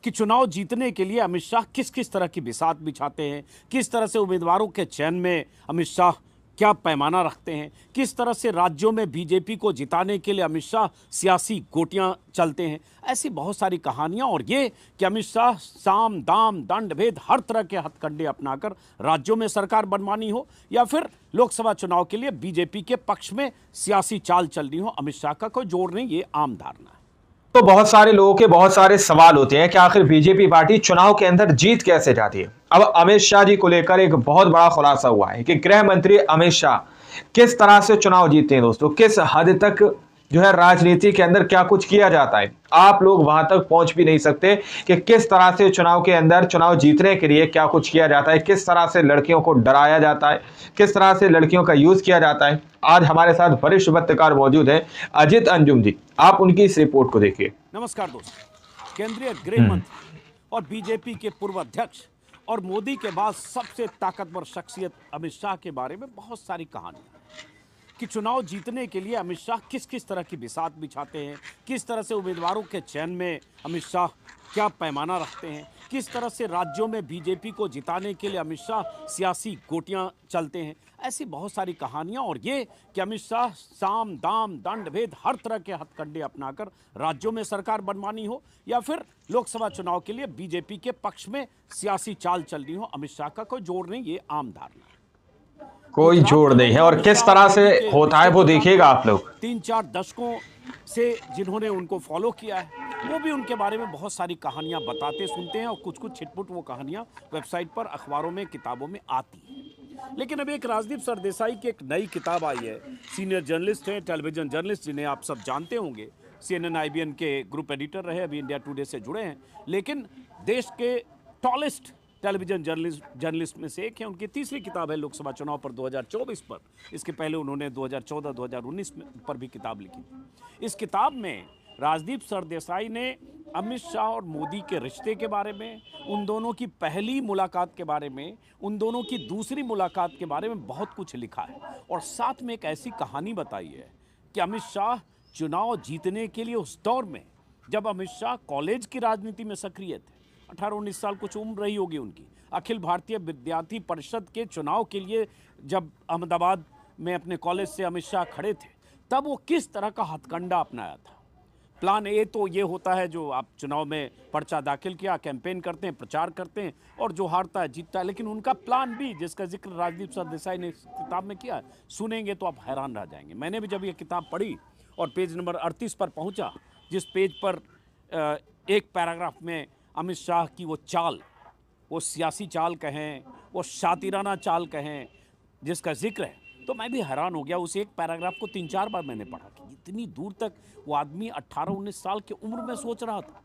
कि चुनाव जीतने के लिए अमित शाह किस किस तरह की बिसात बिछाते हैं, किस तरह से उम्मीदवारों के चयन में अमित शाह क्या पैमाना रखते हैं, किस तरह से राज्यों में बीजेपी को जिताने के लिए अमित शाह सियासी गोटियां चलते हैं। ऐसी बहुत सारी कहानियां, और ये कि अमित शाह साम दाम दंड भेद हर तरह के हथकंडे अपनाकर राज्यों में सरकार बनवानी हो या फिर लोकसभा चुनाव के लिए बीजेपी के पक्ष में सियासी चाल चलनी हो, अमित शाह का कोई जोड़ नहीं, ये आम धारणा है। तो बहुत सारे लोगों के बहुत सारे सवाल होते हैं कि आखिर बीजेपी पार्टी चुनाव के अंदर जीत कैसे जाती है। अब अमित शाह जी को लेकर एक बहुत बड़ा खुलासा हुआ है कि गृह मंत्री अमित शाह किस तरह से चुनाव जीतते हैं। दोस्तों, किस हद तक जो है राजनीति के अंदर क्या कुछ किया जाता है, आप लोग वहां तक पहुंच भी नहीं सकते कि किस तरह से चुनाव के अंदर चुनाव जीतने के लिए क्या कुछ किया जाता है, किस तरह से लड़कियों को डराया जाता है, किस तरह से लड़कियों का यूज किया जाता है। आज हमारे साथ वरिष्ठ पत्रकार मौजूद हैं, अजित अंजुम जी। आप उनकी इस रिपोर्ट को देखिए। नमस्कार दोस्तों। केंद्रीय गृह मंत्री और बीजेपी के पूर्व अध्यक्ष और मोदी के बाद सबसे ताकतवर शख्सियत अमित शाह के बारे में बहुत सारी कहानियां कि चुनाव जीतने के लिए अमित शाह किस किस तरह की बिसात बिछाते हैं, किस तरह से उम्मीदवारों के चयन में अमित शाह क्या पैमाना रखते हैं, किस तरह से राज्यों में बीजेपी को जिताने के लिए अमित शाह सियासी गोटियां चलते हैं। ऐसी बहुत सारी कहानियां, और ये कि अमित शाह साम दाम दंड भेद हर तरह के हथकंडे अपनाकर राज्यों में सरकार बनवानी हो या फिर लोकसभा चुनाव के लिए बीजेपी के पक्ष में सियासी चाल चलनी हो, अमित शाह का कोई जोड़ नहीं, ये आम धारणा है। कोई जोड़ नहीं है, और किस तरह से होता है वो देखिएगा आप लोग। 3-4 दशकों से जिन्होंने उनको फॉलो किया है वो भी उनके बारे में बहुत सारी कहानियां बताते सुनते हैं, और कुछ कुछ छिटपुट वो कहानियां वेबसाइट पर, अखबारों में, किताबों में आती हैं। लेकिन अभी एक राजदीप सरदेसाई की एक नई किताब आई है। सीनियर जर्नलिस्ट हैं, टेलीविजन जर्नलिस्ट, जिन्हें आप सब जानते होंगे, CNN IBN के ग्रुप एडिटर रहे, अभी इंडिया टुडे से जुड़े हैं, लेकिन देश के टॉलेस्ट टेलीविजन जर्नलिस्ट में से एक है। उनकी तीसरी किताब है लोकसभा चुनाव पर 2024 पर। इसके पहले उन्होंने 2014-2019 पर भी किताब लिखी। इस किताब में राजदीप सरदेसाई ने अमित शाह और मोदी के रिश्ते के बारे में, उन दोनों की पहली मुलाकात के बारे में, उन दोनों की दूसरी मुलाकात के बारे में बहुत कुछ लिखा है, और साथ में एक ऐसी कहानी बताई है कि अमित शाह चुनाव जीतने के लिए उस दौर में जब अमित शाह कॉलेज की राजनीति में सक्रिय थे, 18-19 साल कुछ उम्र रही होगी उनकी, अखिल भारतीय विद्यार्थी परिषद के चुनाव के लिए जब अहमदाबाद में अपने कॉलेज से अमित शाह खड़े थे, तब वो किस तरह का हथकंडा अपनाया था। प्लान ए तो ये होता है, जो आप चुनाव में पर्चा दाखिल किया, कैंपेन करते हैं, प्रचार करते हैं, और जो हारता है जीतता है। लेकिन उनका प्लान बी, जिसका जिक्र राजदीप सरदेसाई ने इस किताब में किया, सुनेंगे तो आप हैरान रह जाएंगे। मैंने भी जब ये किताब पढ़ी और पेज नंबर 38 पर पहुंचा, जिस पेज पर एक पैराग्राफ में अमित शाह की वो चाल, वो सियासी चाल कहें, वो शातिराना चाल कहें, जिसका जिक्र है, तो मैं भी हैरान हो गया। उस एक पैराग्राफ को 3-4 बार मैंने पढ़ा कि इतनी दूर तक वो आदमी 18-19 साल की उम्र में सोच रहा था।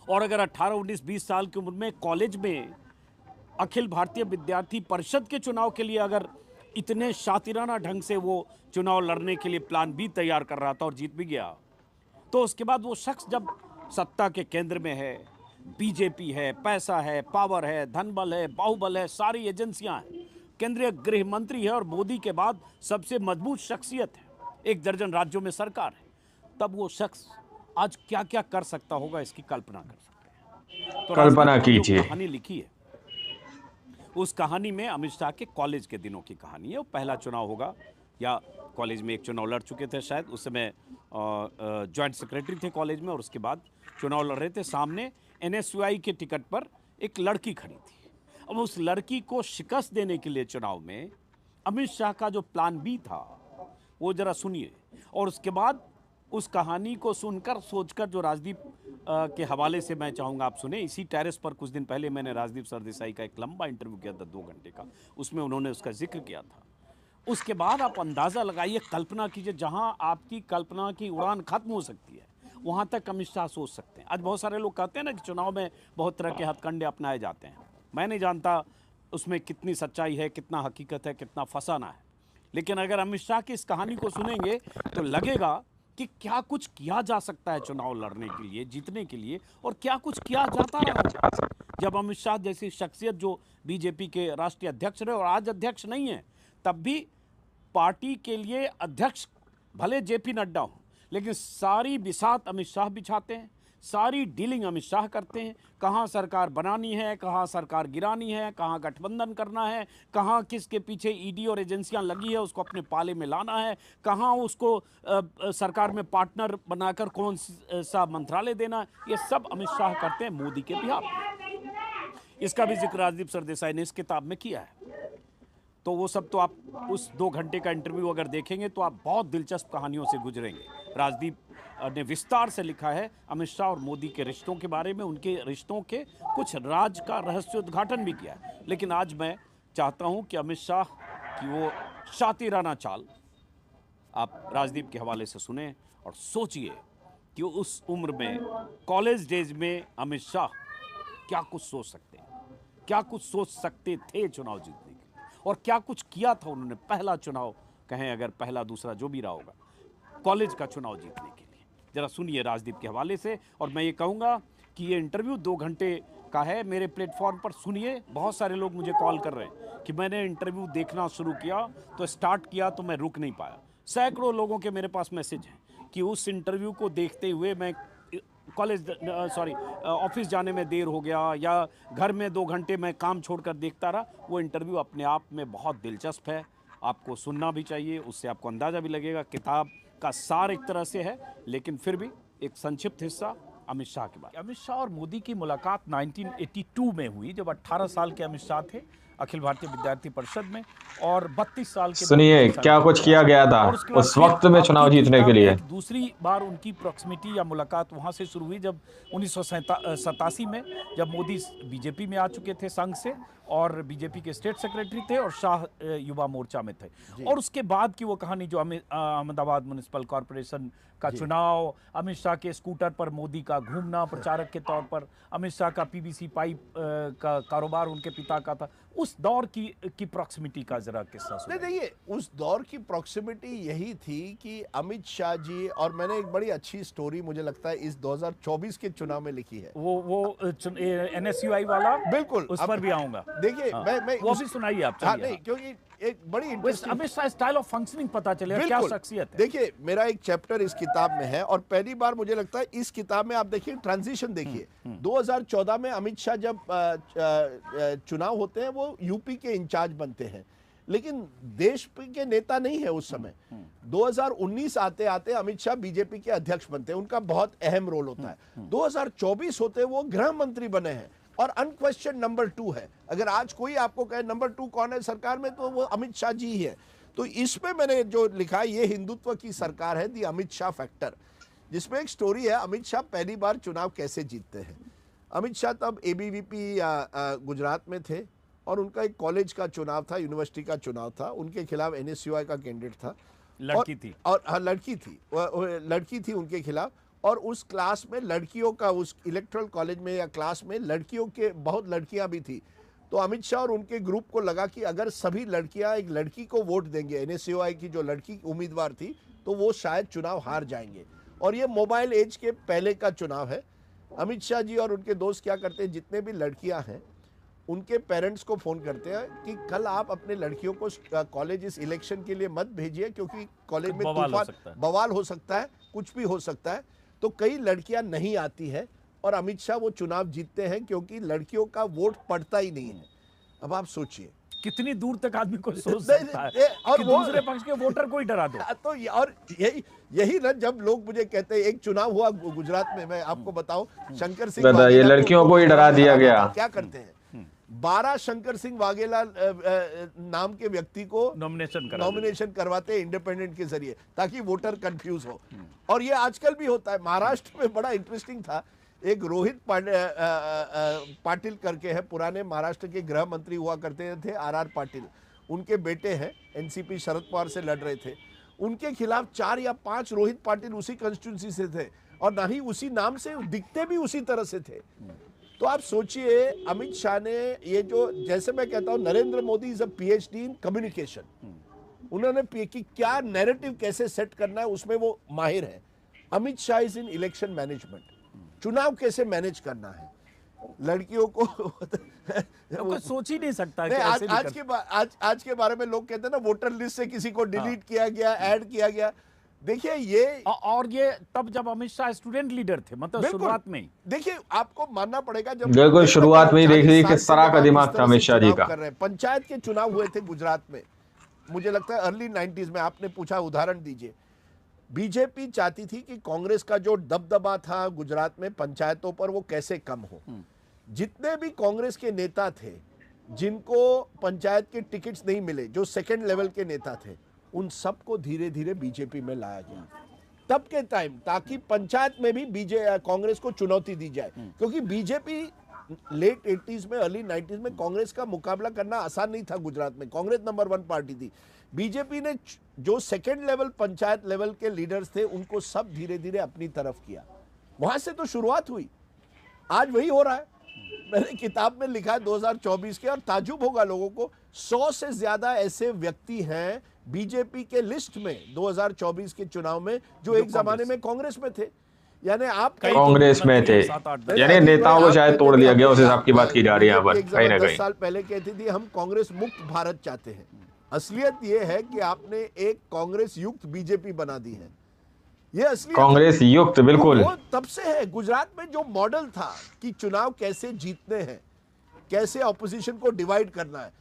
और अगर 18-19-20 साल की उम्र में कॉलेज में अखिल भारतीय विद्यार्थी परिषद के चुनाव के लिए अगर इतने शातिराना ढंग से वो चुनाव लड़ने के लिए प्लान बी तैयार कर रहा था और जीत भी गया, तो उसके बाद वो शख्स जब सत्ता के केंद्र में है, बीजेपी है, पैसा है, पावर है, धनबल है, बाहुबल है, सारी एजेंसियां हैं, केंद्रीय गृह मंत्री है, और मोदी के बाद सबसे मजबूत शख्सियत है, 1 दर्जन राज्यों में सरकार है, तब वो शख्स आज क्या क्या कर सकता होगा, इसकी कल्पना कर सकते हैं। तो कल्पना राजनीति की कीजिए। जो कहानी लिखी है, उस कहानी में अमित शाह के कॉलेज के दिनों की कहानी है। वो पहला चुनाव होगा, या कॉलेज में एक चुनाव लड़ चुके थे शायद, उस समय जॉइंट सेक्रेटरी थे कॉलेज में, और उसके बाद चुनाव लड़ रहे थे। सामने NSUI के टिकट पर एक लड़की खड़ी थी। अब उस लड़की को शिकस्त देने के लिए चुनाव में अमित शाह का जो प्लान बी था, वो जरा सुनिए, और उसके बाद उस कहानी को सुनकर सोचकर जो राजदीप के हवाले से मैं चाहूँगा आप सुने। इसी टेरेस पर कुछ दिन पहले मैंने राजदीप सरदेसाई का एक लंबा इंटरव्यू किया था, 2 घंटे का, उसमें उन्होंने उसका जिक्र किया था। उसके बाद आप अंदाज़ा लगाइए, कल्पना कीजिए, जहाँ आपकी कल्पना की उड़ान खत्म हो सकती है, वहाँ तक अमित शाह सोच सकते हैं। आज बहुत सारे लोग कहते हैं ना कि चुनाव में बहुत तरह के हथकंडे अपनाए जाते हैं। मैं नहीं जानता उसमें कितनी सच्चाई है, कितना हकीकत है, कितना फसाना है, लेकिन अगर अमित शाह की इस कहानी को सुनेंगे तो लगेगा कि क्या कुछ किया जा सकता है चुनाव लड़ने के लिए, जीतने के लिए, और क्या कुछ किया जाता रहा। जब अमित शाह जैसी शख्सियत, जो बीजेपी के राष्ट्रीय अध्यक्ष रहे और आज अध्यक्ष नहीं है, तब भी पार्टी के लिए अध्यक्ष भले JP नड्डा हो, लेकिन सारी बिसात अमित शाह बिछाते हैं, सारी डीलिंग अमित शाह करते हैं। कहाँ सरकार बनानी है, कहाँ सरकार गिरानी है, कहाँ गठबंधन करना है, कहाँ किसके पीछे ईडी और एजेंसियां लगी है उसको अपने पाले में लाना है, कहाँ उसको सरकार में पार्टनर बनाकर कौन सा मंत्रालय देना है, ये सब अमित शाह करते हैं मोदी के बिहाफ पे। इसका भी जिक्र राजदीप सरदेसाई ने इस किताब में किया है। तो वो सब तो आप उस 2 घंटे का इंटरव्यू अगर देखेंगे तो आप बहुत दिलचस्प कहानियों से गुजरेंगे। राजदीप ने विस्तार से लिखा है अमित शाह और मोदी के रिश्तों के बारे में, उनके रिश्तों के कुछ राज का रहस्योद्घाटन भी किया है। लेकिन आज मैं चाहता हूं कि अमित शाह की वो शातिराना चाल आप राजदीप के हवाले से सुने और सोचिए कि उस उम्र में, कॉलेज डेज में अमित शाह क्या कुछ सोच सकते हैं, क्या कुछ सोच सकते थे चुनाव जीतने के, और क्या कुछ किया था उन्होंने पहला चुनाव, कहें अगर पहला दूसरा जो भी रहा होगा, कॉलेज का चुनाव जीतने के लिए। जरा सुनिए राजदीप के हवाले से। और मैं ये कहूँगा कि ये इंटरव्यू 2 घंटे का है। मेरे प्लेटफॉर्म पर सुनिए। बहुत सारे लोग मुझे कॉल कर रहे हैं कि मैंने इंटरव्यू देखना शुरू किया तो स्टार्ट किया तो मैं रुक नहीं पाया। सैकड़ों लोगों के मेरे पास मैसेज हैं कि उस इंटरव्यू को देखते हुए मैं ऑफिस जाने में देर हो गया या घर में 2 घंटे मैं काम छोड़कर देखता रहा। वो इंटरव्यू अपने आप में बहुत दिलचस्प है, आपको सुनना भी चाहिए, उससे आपको अंदाज़ा भी लगेगा। किताब का सार एक तरह से है, लेकिन फिर भी एक संक्षिप्त हिस्सा अमित शाह के बारे में। अमित शाह और मोदी की मुलाकात 1982 में हुई, जब 18 साल के अमित शाह थे अखिल भारतीय विद्यार्थी परिषद में, और 32 साल के सुनिए क्या कुछ किया गया था उस वक्त में चुनाव जीतने के लिए। दूसरी बार उनकी प्रॉक्सिमिटी या मुलाकात वहां से शुरू हुई जब 1987 में, जब मोदी बीजेपी में आ चुके थे संघ से, और बीजेपी के स्टेट सेक्रेटरी थे और शाह युवा मोर्चा में थे। और उसके बाद की वो कहानी जो अहमदाबाद म्युनिसिपल कॉरपोरेशन का चुनाव, अमित शाह के स्कूटर पर मोदी का घूमना प्रचारक के तौर पर, अमित शाह का पीवीसी पाइप का कारोबार उनके पिता का था, उस दौर की प्रॉक्सिमिटी का जरा किस्सा सुनिए। देखिए, उस दौर की प्रॉक्सिमिटी यही थी कि अमित शाह जी, और मैंने एक बड़ी अच्छी स्टोरी मुझे लगता है इस 2024 के चुनाव में लिखी है, वो NSUI वाला, बिल्कुल उस पर भी आऊंगा। देखिए मैं वो भी सुनाइए आप। हाँ, नहीं, क्योंकि एक बड़ी interesting Amit Shah style of functioning पता चलेगा, क्या शख्सियत है। देखिए, मेरा एक चैप्टर इस किताब में है, और पहली बार मुझे लगता है इस किताब में आप देखिए ट्रांजिशन देखिए। 2014 में अमित शाह जब चुनाव होते हैं वो यूपी के इंचार्ज बनते हैं, लेकिन देश के नेता नहीं है उस समय। 2019 आते आते अमित शाह बीजेपी के अध्यक्ष बनते हैं, उनका बहुत अहम रोल होता है। 2024 होते वो गृह मंत्री बने हैं, और अनक्वेश्चन नंबर 2 है। अगर आज कोई आपको कहे नंबर 2 कौन है सरकार में, तो वो अमित शाह जी ही है। तो इसमें मैंने जो लिखा है, ये हिंदुत्व की सरकार है, दी अमित शाह फैक्टर, जिसमें एक स्टोरी है अमित शाह पहली बार चुनाव कैसे जीतते हैं। अमित शाह तब ABVP गुजरात में थे, और उनका एक कॉलेज का चुनाव था, यूनिवर्सिटी का चुनाव था, उनके खिलाफ NSUI का कैंडिडेट था, लड़की थी, और हाँ, लड़की थी उनके खिलाफ। और उस क्लास में लड़कियों का, उस इलेक्ट्रल कॉलेज में या क्लास में लड़कियों के बहुत लड़कियां भी थी। तो अमित शाह और उनके ग्रुप को लगा कि अगर सभी लड़कियां एक लड़की को वोट देंगे, NSUI की जो लड़की उम्मीदवार थी, तो वो शायद चुनाव हार जाएंगे। और ये मोबाइल एज के पहले का चुनाव है। अमित शाह जी और उनके दोस्त क्या करते हैं, जितने भी लड़कियां हैं उनके पेरेंट्स को फ़ोन करते हैं कि कल आप अपने लड़कियों को कॉलेज इस इलेक्शन के लिए मत भेजिए, क्योंकि कॉलेज में बवाल हो सकता है, कुछ भी हो सकता है। तो कई लड़कियां नहीं आती है, और अमित शाह वो चुनाव जीतते हैं, क्योंकि लड़कियों का वोट पड़ता ही नहीं है। अब आप सोचिए कितनी दूर तक आदमी को सोच सकता है, और कि दूसरे पक्ष के वोटर को ही डरा दो। तो और यही ना, जब लोग मुझे कहते हैं, एक चुनाव हुआ गुजरात में, मैं आपको बताऊं, शंकर सिंह ये लड़कियों को ही डरा दिया गया। क्या करते हैं, 12 शंकर सिंह वाघेला नाम के व्यक्ति को नॉमिनेशन करवाते हैं इंडिपेंडेंट के जरिए, ताकि वोटर कंफ्यूज हो। और ये आजकल भी होता है। महाराष्ट्र में बड़ा इंटरेस्टिंग था, एक रोहित पाटिल करके है, पुराने महाराष्ट्र के गृह मंत्री हुआ करते थे, RR पाटिल, उनके बेटे हैं, NCP शरद पवार से लड़ रहे थे। उनके खिलाफ 4 या 5 रोहित पाटिल उसी कंस्टिट्यूंसी से थे, और ना ही उसी नाम से, दिखते भी उसी तरह से थे। तो आप सोचिए, अमित शाह ने ये जो, जैसे मैं कहता हूं, Narendra Modi is a PhD in communication. उन्होंने कि क्या नैरेटिव कैसे सेट करना है, उसमें वो माहिर है। Amit Shah is in election management, चुनाव कैसे मैनेज करना है, लड़कियों को सोच ही नहीं सकता। आज के बारे में लोग कहते हैं ना, वोटर लिस्ट से किसी को डिलीट किया गया, ऐड किया गया। देखिए ये और ये तब जब अमित शाह स्टूडेंट लीडर थे, मतलब बिल्कुल। शुरुआत में ही। देखिए आपको मानना पड़ेगा, जब बिल्कुल शुरुआत में ही देख लीजिए किस तरह का दिमाग था अमित शाह जी का। कर रहे हैं। पंचायत के चुनाव हुए थे गुजरात में, मुझे लगता है अर्ली 90s में। आपने पूछा उदाहरण दीजिए। बीजेपी चाहती थी कि कांग्रेस का जो दबदबा था गुजरात में पंचायतों पर वो कैसे कम हो। जितने भी कांग्रेस के नेता थे जिनको पंचायत के टिकट्स नहीं मिले, जो सेकंड लेवल के नेता थे, उन सबको धीरे धीरे बीजेपी में लाया गया तब के टाइम, ताकि पंचायत में भी कांग्रेस को चुनौती दी जाए। क्योंकि बीजेपी लेट 80s में अर्ली 90s में कांग्रेस का मुकाबला करना आसान नहीं था। गुजरात में कांग्रेस नंबर 1 पार्टी थी। बीजेपी ने जो सेकंड लेवल पंचायत लेवल के लीडर्स थे उनको सब धीरे धीरे अपनी तरफ किया। वहां से तो शुरुआत हुई, आज वही हो रहा है। मैंने किताब में लिखा है 2024 के, और ताजुब होगा लोगों को, 100 से ज्यादा ऐसे व्यक्ति हैं बीजेपी के लिस्ट में 2024 के चुनाव में जो एक जमाने में कांग्रेस में थे। यानी आप कांग्रेस में थे, यानी नेताओं को शायद तोड़ दिया गया, उस हिसाब की बात की जा रही है यहाँ पर कहीं ना कहीं। 10 साल पहले कहती थी हम कांग्रेस मुक्त भारत चाहते हैं। असलियत यह है कि आपने एक कांग्रेस युक्त बीजेपी बना दी है। ये असली कांग्रेस युक्त, बिल्कुल। वो तब से है। गुजरात में जो मॉडल था कि चुनाव कैसे जीतने हैं, कैसे ऑपोजिशन को डिवाइड करना है,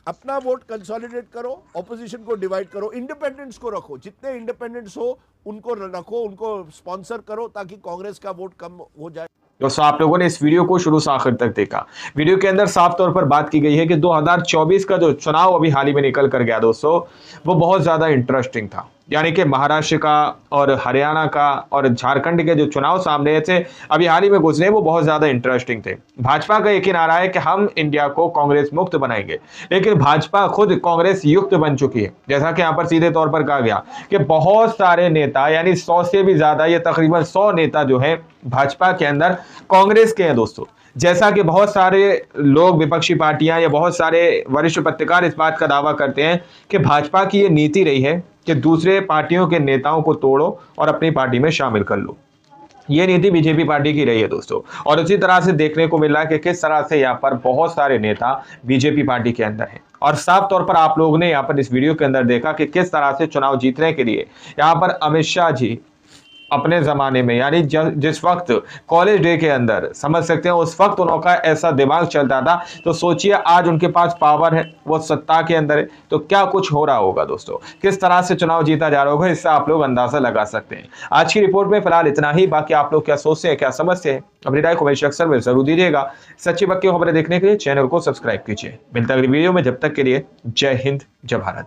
अपना वोट कंसोलिडेट करो, ऑपोजिशन को डिवाइड करो, इंडिपेंडेंट्स को रखो, जितने इंडिपेंडेंट्स हो उनको रखो, उनको स्पॉन्सर करो ताकि कांग्रेस का वोट कम हो जाए। दोस्तों आप लोगों ने इस वीडियो को शुरू से आखिर तक देखा। वीडियो के अंदर साफ तौर पर बात की गई है कि 2024 का जो चुनाव अभी हाल ही में निकल कर गया दोस्तों, वो बहुत ज्यादा इंटरेस्टिंग था। यानी कि महाराष्ट्र का और हरियाणा का और झारखंड के जो चुनाव सामने थे अभी हाल ही में गुजरे, वो बहुत ज्यादा इंटरेस्टिंग थे। भाजपा का एक ही नारा है कि हम इंडिया को कांग्रेस मुक्त बनाएंगे, लेकिन भाजपा खुद कांग्रेस युक्त बन चुकी है। जैसा कि यहाँ पर सीधे तौर पर कहा गया कि बहुत सारे नेता, यानी 100 से भी ज्यादा, ये तकरीबन 100 नेता जो है भाजपा के अंदर कांग्रेस के हैं दोस्तों। जैसा कि बहुत सारे लोग, विपक्षी पार्टियां या बहुत सारे वरिष्ठ पत्रकार इस बात का दावा करते हैं कि भाजपा की ये नीति रही है कि दूसरे पार्टियों के नेताओं को तोड़ो और अपनी पार्टी में शामिल कर लो। ये नीति बीजेपी पार्टी की रही है दोस्तों। और उसी तरह से देखने को मिल रहा है कि किस तरह से यहाँ पर बहुत सारे नेता बीजेपी पार्टी के अंदर हैं। और साफ तौर पर आप लोगों ने यहाँ पर इस वीडियो के अंदर देखा कि किस तरह से चुनाव जीतने के लिए यहाँ पर अमित शाह जी अपने जमाने में, यानी जिस वक्त कॉलेज डे के अंदर, समझ सकते हैं उस वक्त उनका ऐसा दिमाग चलता था, तो सोचिए आज उनके पास पावर है, वो सत्ता के अंदर है, तो क्या कुछ हो रहा होगा दोस्तों, किस तरह से चुनाव जीता जा रहा होगा, इससे आप लोग अंदाजा लगा सकते हैं। आज की रिपोर्ट में फिलहाल इतना ही। बाकी आप लोग क्या सोचते हैं, क्या समझते हैं, अपनी राय कमेंट सेक्शन में जरूर दीजिएगा। सच्ची बक्की खबरें देखने के लिए चैनल को सब्सक्राइब कीजिए। मिलता है अगली वीडियो में, जब तक के लिए जय हिंद, जय भारत।